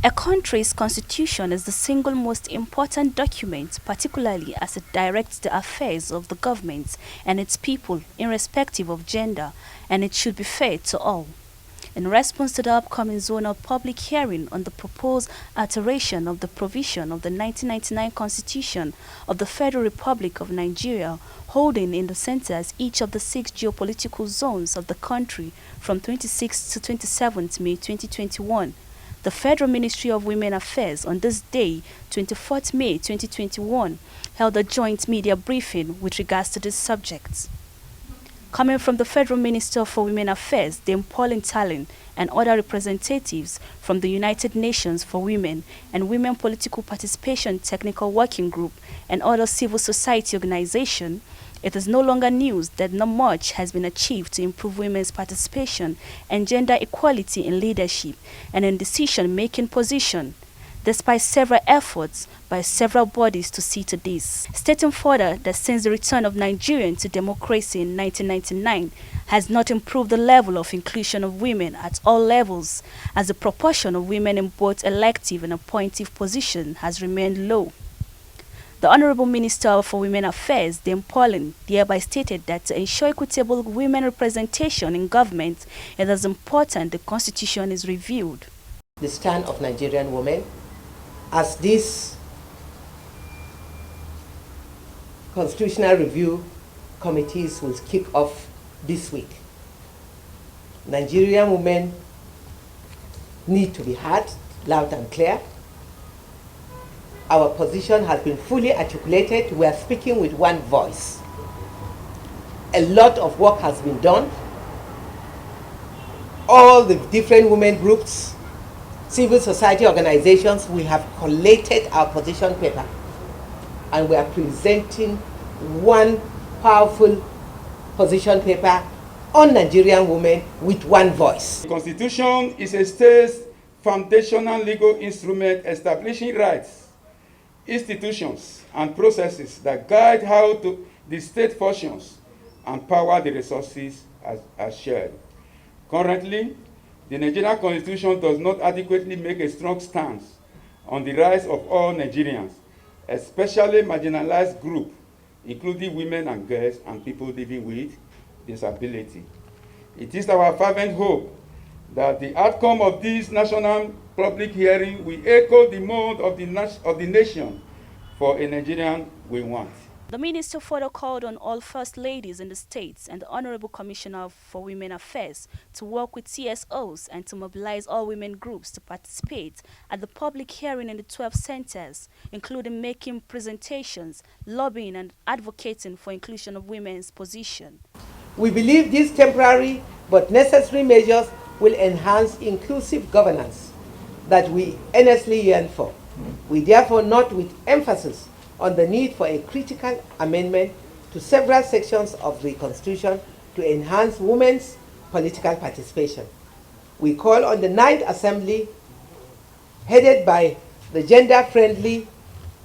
A country's constitution is the single most important document, particularly as it directs the affairs of the government and its people, irrespective of gender, and it should be fair to all. In response to the upcoming zonal public hearing on the proposed alteration of the provision of the 1999 Constitution of the Federal Republic of Nigeria, holding in the centers each of the 6 geopolitical zones of the country from 26 to 27 May 2021, the Federal Ministry of Women Affairs on this day, 24th May 2021, held a joint media briefing with regards to this subject. Coming from the Federal Minister for Women Affairs, Dame Pauline Tallen, and other representatives from the United Nations for Women and Women Political Participation Technical Working Group and other civil society organizations, it is no longer news that not much has been achieved to improve women's participation and gender equality in leadership and in decision-making position, despite several efforts by several bodies to see to this. Stating further that since the return of Nigeria to democracy in 1999 has not improved the level of inclusion of women at all levels, as the proportion of women in both elective and appointive positions has remained low. The Honorable Minister for Women Affairs, Dame Pauline, thereby stated that to ensure equitable women representation in government, it is important the Constitution is reviewed. The stand of Nigerian women as these constitutional review committees will kick off this week. Nigerian women need to be heard loud and clear. Our position has been fully articulated. We are speaking with one voice. A lot of work has been done. All the different women groups, civil society organizations, we have collated our position paper and we are presenting one powerful position paper on Nigerian women with one voice. The Constitution is a state's foundational legal instrument establishing rights, institutions, and processes that guide how the state functions and power the resources as shared. Currently, the Nigerian Constitution does not adequately make a strong stance on the rights of all Nigerians, especially marginalized groups, including women and girls and people living with disability. It is our fervent hope that the outcome of this national public hearing will echo the mood of the nation for a Nigerian we want. The minister further called on all First Ladies in the states and the Honorable Commissioner for Women Affairs to work with CSOs and to mobilize all women groups to participate at the public hearing in the 12 centers, including making presentations, lobbying and advocating for inclusion of women's position. We believe these temporary but necessary measures will enhance inclusive governance that we earnestly yearn for. We therefore note with emphasis on the need for a critical amendment to several sections of the Constitution to enhance women's political participation. We call on the 9th Assembly, headed by the gender-friendly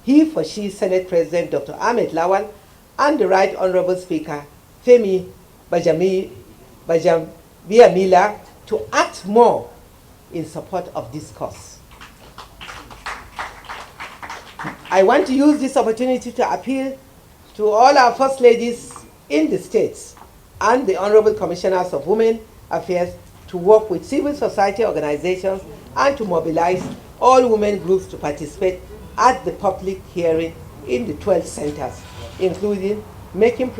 he-for-she Senate President Dr. Ahmed Lawal and the Right Honorable Speaker Femi Bajambiamila, to act more in support of this cause. I want to use this opportunity to appeal to all our First Ladies in the states and the Honorable Commissioners of Women Affairs to work with civil society organizations and to mobilize all women groups to participate at the public hearing in the 12 centers, including making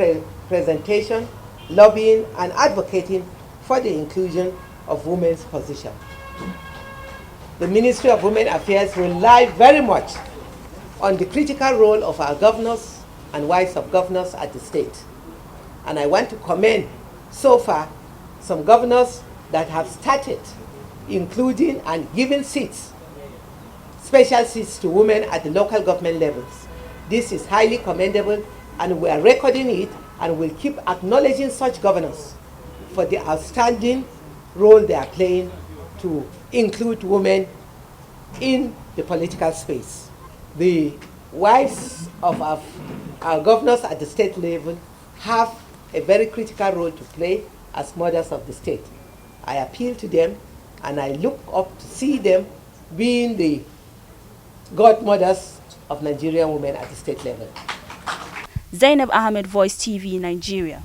presentation, lobbying, and advocating for the inclusion of women's position. The Ministry of Women Affairs rely very much on the critical role of our governors and wives of governors at the state. And I want to commend so far some governors that have started including and giving seats, special seats to women at the local government levels. This is highly commendable and we are recording it and will keep acknowledging such governors for the outstanding role they are playing to include women in the political space. The wives of our governors at the state level have a very critical role to play as mothers of the state. I appeal to them and I look up to see them being the godmothers of Nigerian women at the state level. Zainab Ahmed, Voice TV, Nigeria.